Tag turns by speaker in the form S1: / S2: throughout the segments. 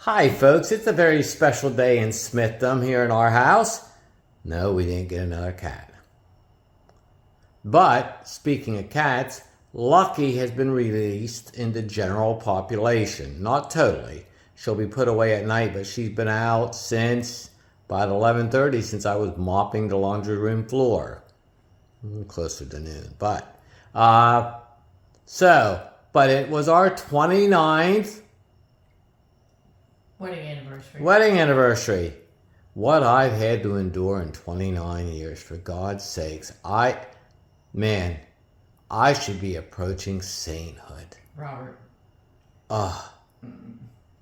S1: Hi folks, it's a very special day in Smithdom here in our house. No, we didn't get another cat. But, speaking of cats, Lucky has been released in the general population. Not totally. She'll be put away at night, but she's been out since about 11:30 since I was mopping the laundry room floor. Closer to noon, but it was our 29th wedding anniversary. What I've had to endure in 29 years, for God's sakes. I should be approaching sainthood.
S2: Robert.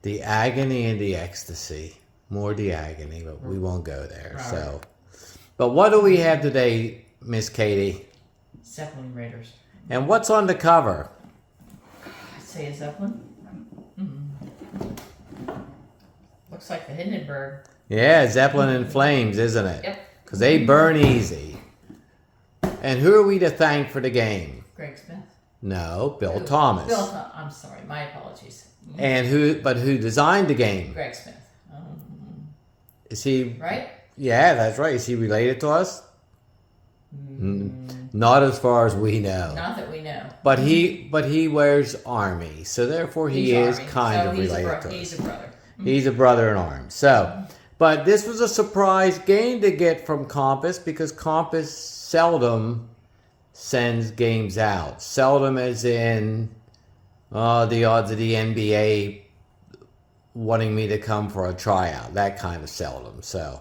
S1: The agony and the ecstasy. More the agony, but we won't go there.
S2: Robert.
S1: So, but what do we have today, Miss Katie?
S2: Zeppelin Raiders.
S1: And what's on the cover?
S2: I'd say a Zeppelin. Looks like the Hindenburg.
S1: Yeah, Zeppelin in flames, isn't it?
S2: Yep.
S1: Because they burn easy. And who are we to thank for the game?
S2: Greg Smith.
S1: No, Bill Thomas.
S2: I'm sorry, my apologies.
S1: And who designed the game?
S2: Greg Smith.
S1: Is he
S2: Right?
S1: Yeah, that's right. Is he related to us? Not as far as we know.
S2: Not that we know.
S1: But he wears army, so therefore he is kind of related to us.
S2: He's a brother.
S1: He's a brother in arms. So, but this was a surprise game to get from Compass because Compass seldom sends games out. Seldom as in the odds of the NBA wanting me to come for a tryout. That kind of seldom. So,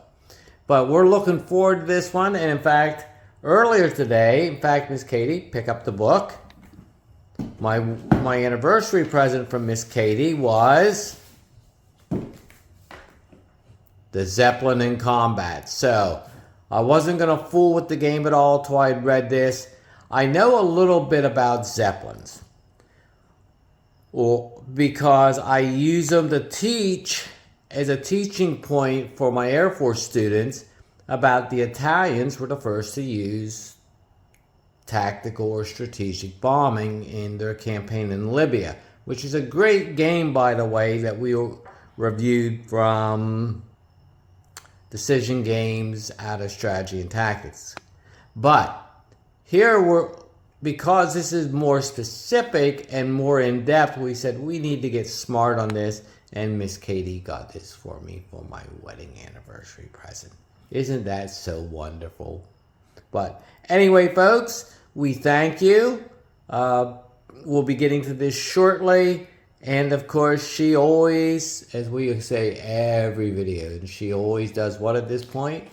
S1: but we're looking forward to this one. And in fact, earlier today, Miss Katie, pick up the book. My anniversary present from Miss Katie was the Zeppelin in Combat. So, I wasn't going to fool with the game at all till I'd read this. I know a little bit about Zeppelins. Well, because I use them to teach as a teaching point for my Air Force students about the Italians were the first to use tactical or strategic bombing in their campaign in Libya, which is a great game, by the way, that we reviewed from Decision Games out of Strategy and Tactics. But here because this is more specific and more in-depth, we said we need to get smart on this, and Miss Katie got this for me for my wedding anniversary present. Isn't that so wonderful? But anyway, folks, we thank you. We'll be getting to this shortly. And of course, she always, as we say every video, and she always does what at this point?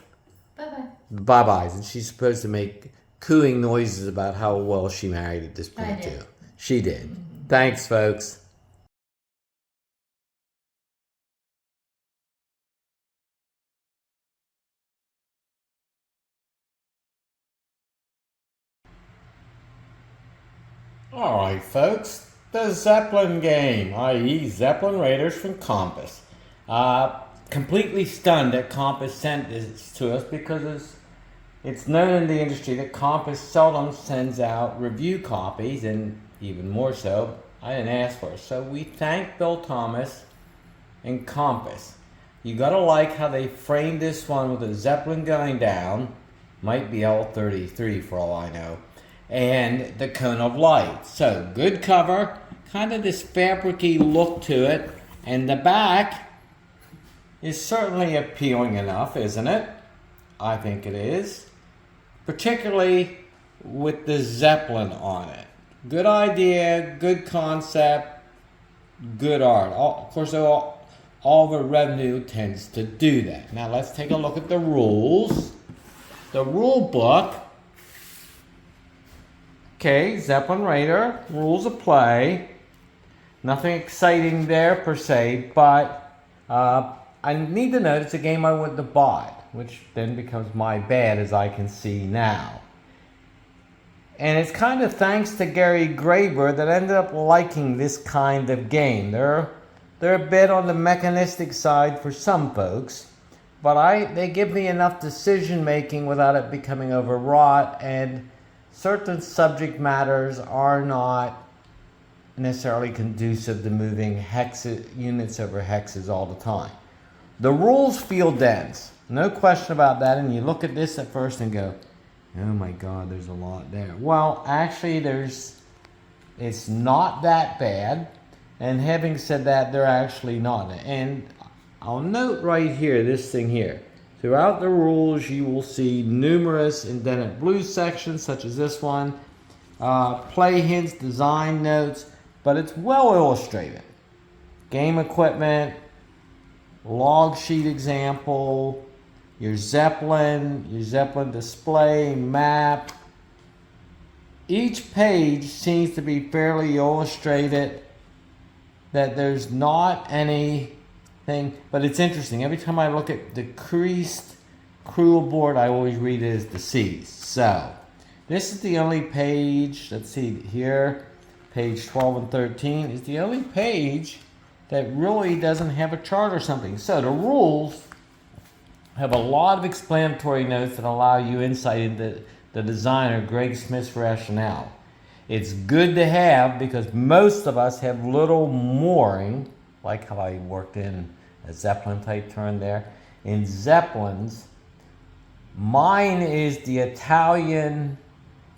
S2: Bye-bye.
S1: Bye-byes. And she's supposed to make cooing noises about how well she married at this point, too. She did. Thanks, folks. All right, folks. The Zeppelin game, i.e. Zeppelin Raiders from Compass. Completely stunned that Compass sent this to us because it's known in the industry that Compass seldom sends out review copies, and even more so, I didn't ask for it. So we thank Bill Thomas and Compass. You gotta like how they framed this one with a Zeppelin going down, might be L-33 for all I know, and the cone of light. So good cover, kind of this fabric-y look to it, and the back is certainly appealing enough, isn't it? I think it is, particularly with the Zeppelin on it. Good idea, good concept, good art. Of course, all the revenue tends to do that. Now let's take a look at the rules. The rule book. Okay, Zeppelin Raider, rules of play. Nothing exciting there per se, but I need to note it's a game I wouldn't have bought, which then becomes my bad as I can see now. And it's kind of thanks to Gary Graber that I ended up liking this kind of game. They're a bit on the mechanistic side for some folks, but they give me enough decision making without it becoming overwrought, and certain subject matters are not necessarily conducive to moving units over hexes all the time. The rules feel dense, no question about that, and you look at this at first and go, oh my God, there's a lot there. Well, actually it's not that bad, and having said that, they're actually not. And I'll note right here, this thing here. Throughout the rules, you will see numerous indented blue sections, such as this one, play hints, design notes, but it's well illustrated. Game equipment, log sheet example, your Zeppelin display, map. Each page seems to be fairly illustrated, that there's not anything, but it's interesting. Every time I look at the creased cruel board, I always read it as deceased. So, this is the only page, let's see here, page 12 and 13 is the only page that really doesn't have a chart or something. So the rules have a lot of explanatory notes that allow you insight into the designer, Greg Smith's rationale. It's good to have because most of us have little mooring, like how I worked in a Zeppelin type turn there. In Zeppelins, mine is the Italian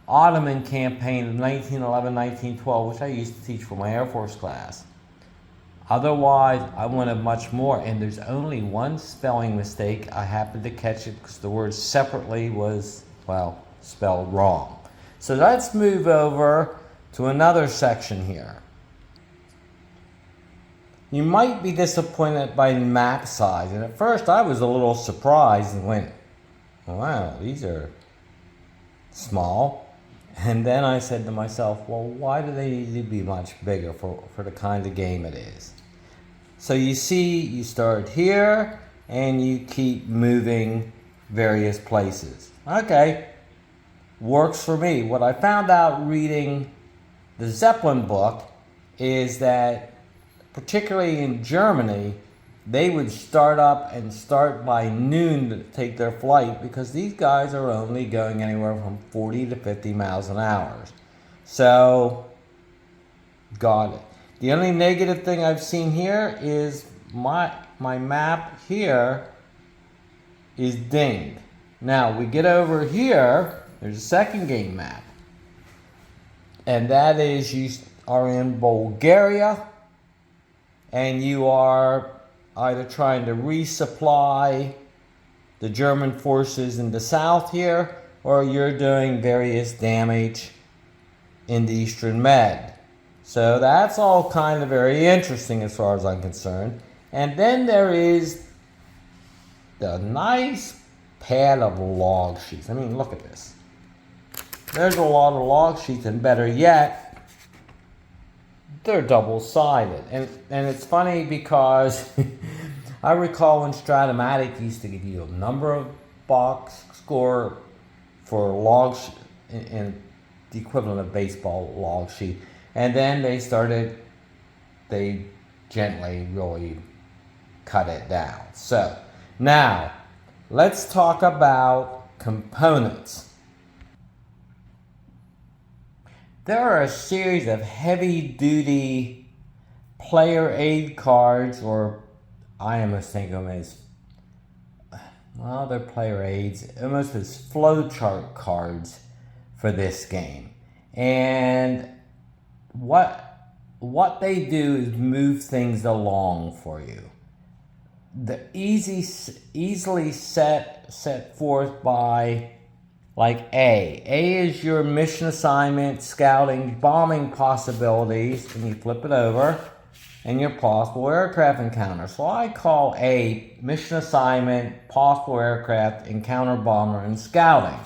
S1: Ottoman campaign of 1911-1912, which I used to teach for my Air Force class. Otherwise, I wanted much more, and there's only one spelling mistake. I happened to catch it because the word separately was, well, spelled wrong. So let's move over to another section here. You might be disappointed by map size, and at first I was a little surprised and went, wow, these are small. And then I said to myself, well, why do they need to be much bigger for the kind of game it is? So you see, you start here, and you keep moving various places. Okay, works for me. What I found out reading the Zeppelin book is that, particularly in Germany, they would start by noon to take their flight because these guys are only going anywhere from 40 to 50 miles an hour. So, got it. The only negative thing I've seen here is my map here is dinged. Now, we get over here, there's a second game map. And that is you are in Bulgaria and you are either trying to resupply the German forces in the south here, or you're doing various damage in the Eastern Med. So that's all kind of very interesting as far as I'm concerned. And then there is the nice pad of log sheets. I mean, look at this. There's a lot of log sheets, and better yet, they're double-sided. And it's funny because I recall when Stratomatic used to give you a number of box score for log and the equivalent of baseball log sheet. And then they gently really cut it down. So now let's talk about components. There are a series of heavy-duty player aid cards, or I almost think of them as, well, they're player aids, almost as flowchart cards for this game. And what they do is move things along for you. The easily set forth by, like A. A is your mission assignment, scouting, bombing possibilities, and you flip it over, and your possible aircraft encounter. So I call A mission assignment, possible aircraft, encounter bomber, and scouting.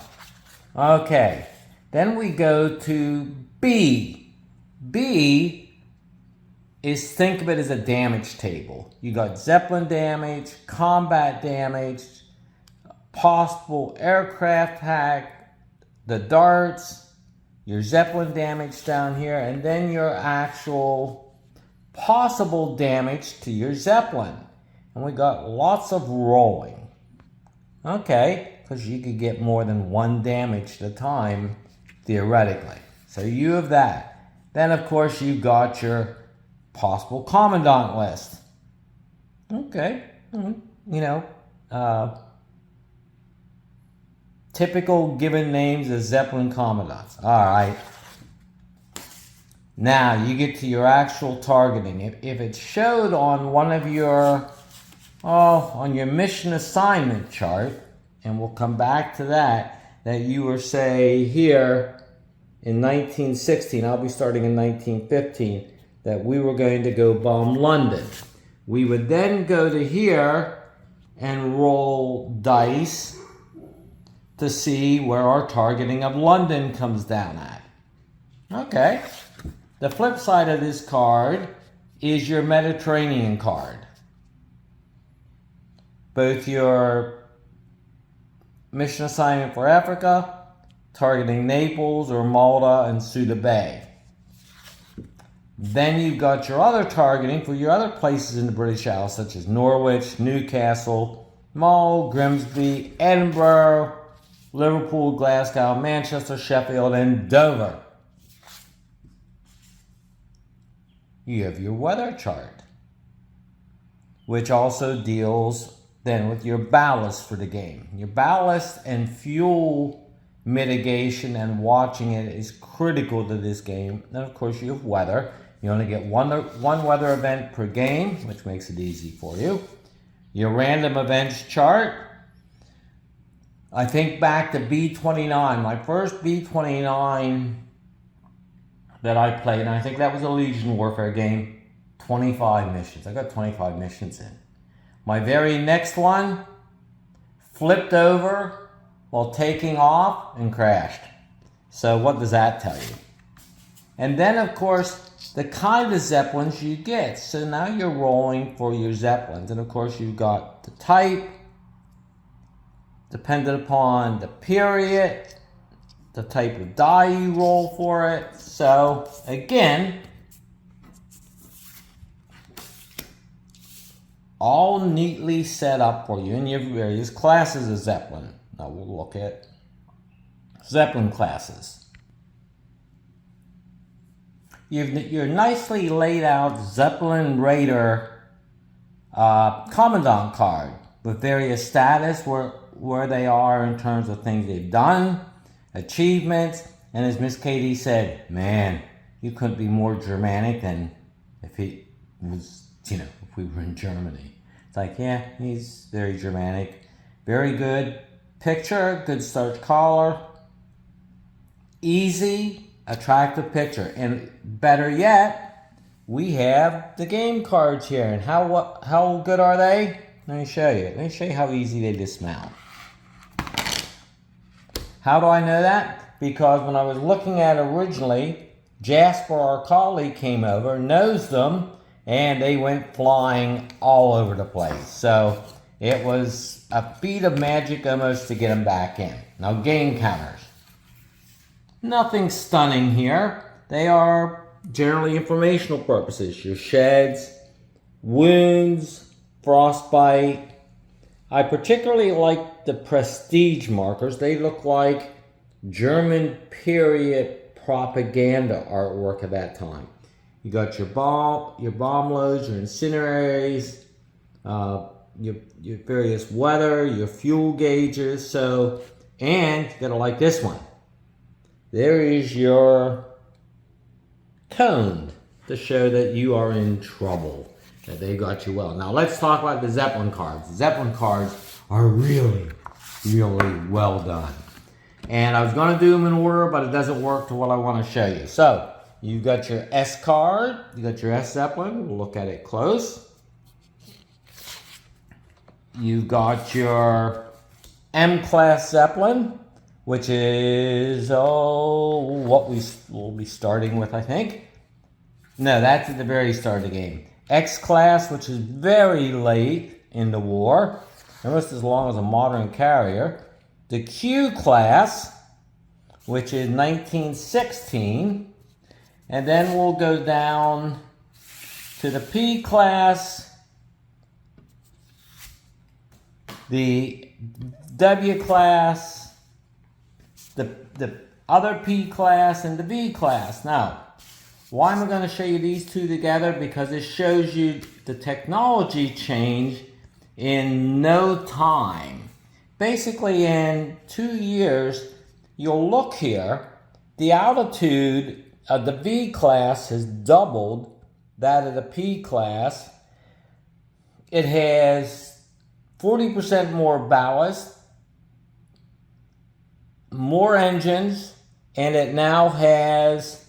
S1: Okay, then we go to B. B is, think of it as a damage table. You got Zeppelin damage, combat damage, possible aircraft hack, the darts, your Zeppelin damage down here, and then your actual possible damage to your Zeppelin. And we got lots of rolling. Okay, because you could get more than one damage at a time, theoretically. So you have that. Then, of course, you got your possible commandant list. Okay, typical given names as Zeppelin commandants. All right. Now you get to your actual targeting. If it showed on one of your, on your mission assignment chart, and we'll come back to that you were, say, here in 1916, I'll be starting in 1915, that we were going to go bomb London. We would then go to here and roll dice to see where our targeting of London comes down at. Okay. The flip side of this card is your Mediterranean card. Both your mission assignment for Africa, targeting Naples or Malta and Ceuta Bay. Then you've got your other targeting for your other places in the British Isles, such as Norwich, Newcastle, Mull, Grimsby, Edinburgh, Liverpool, Glasgow, Manchester, Sheffield, and Dover. You have your weather chart, which also deals then with your ballast for the game. Your ballast and fuel mitigation and watching it is critical to this game. And of course you have weather. You only get one weather event per game, which makes it easy for you. Your random events chart. I think back to B-29, my first B-29 that I played, and I think that was a Legion Warfare game, 25 missions. I got 25 missions in. My very next one flipped over while taking off and crashed. So what does that tell you? And then, of course, the kind of Zeppelins you get. So now you're rolling for your Zeppelins. And, of course, you've got the type, dependent upon the period, the type of die you roll for it. So, again, all neatly set up for you in your various classes of Zeppelin. Now we'll look at Zeppelin classes. Your nicely laid out Zeppelin Raider Commandant card with various status where they are in terms of things they've done, achievements, and as Miss Katie said, man, you couldn't be more Germanic than if he was, if we were in Germany. It's like, yeah, he's very Germanic. Very good picture, good starch collar, easy, attractive picture. And better yet, we have the game cards here. And how good are they? Let me show you. Let me show you how easy they dismount. How do I know that? Because when I was looking at originally, Jasper, our colleague, came over, nosed them, and they went flying all over the place. So it was a feat of magic almost to get them back in. Now, game counters. Nothing stunning here. They are generally informational purposes. Your sheds, wounds, frostbite. I particularly like the prestige markers. They look like German period propaganda artwork at that time. You got your bomb loads, your incendiaries, your various weather, your fuel gauges. So, and you're gonna like this one. There is your cone to show that you are in trouble, that they got you well. Now let's talk about the Zeppelin cards. The Zeppelin cards are really, really well done. And I was gonna do them in order, but it doesn't work to what I wanna show you. So, you've got your S card, you got your S Zeppelin, we'll look at it close. You've got your M class Zeppelin, which is, what we'll be starting with, I think. No, that's at the very start of the game. X class, which is very late in the war, almost as long as a modern carrier. The Q class, which is 1916. And then we'll go down to the P class, the W class, the other P class, and the V class. Now, Why am I going to show you these two together? Because it shows you the technology change in no time. Basically, in 2 years, you'll look here, the altitude of the V class has doubled that of the P class. It has 40% more ballast, more engines, and it now has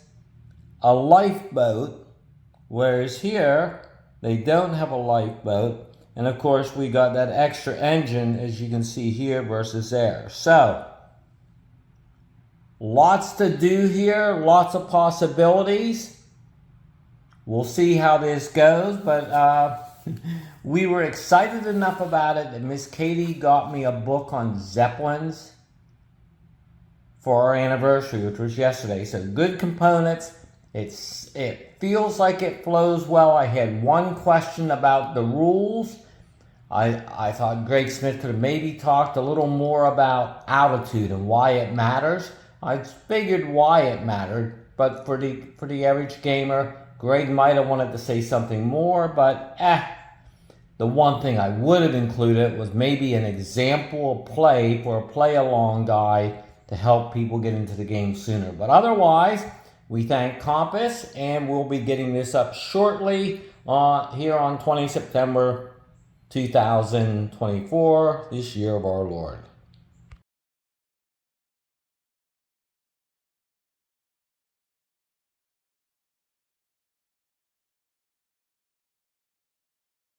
S1: a lifeboat, whereas here they don't have a lifeboat. And of course we got that extra engine, as you can see here, versus there. So lots to do here, lots of possibilities. We'll see how this goes, but we were excited enough about it that Miss Katie got me a book on Zeppelins for our anniversary, which was yesterday. So good components. It feels like it flows well. I had one question about the rules. I thought Greg Smith could have maybe talked a little more about altitude and why it matters. I figured why it mattered, but for the average gamer, Greg might have wanted to say something more, but the one thing I would have included was maybe an example of play for a play-along guide to help people get into the game sooner. But otherwise, we thank Compass, and we'll be getting this up shortly here on 20 September 2024, this year of our Lord.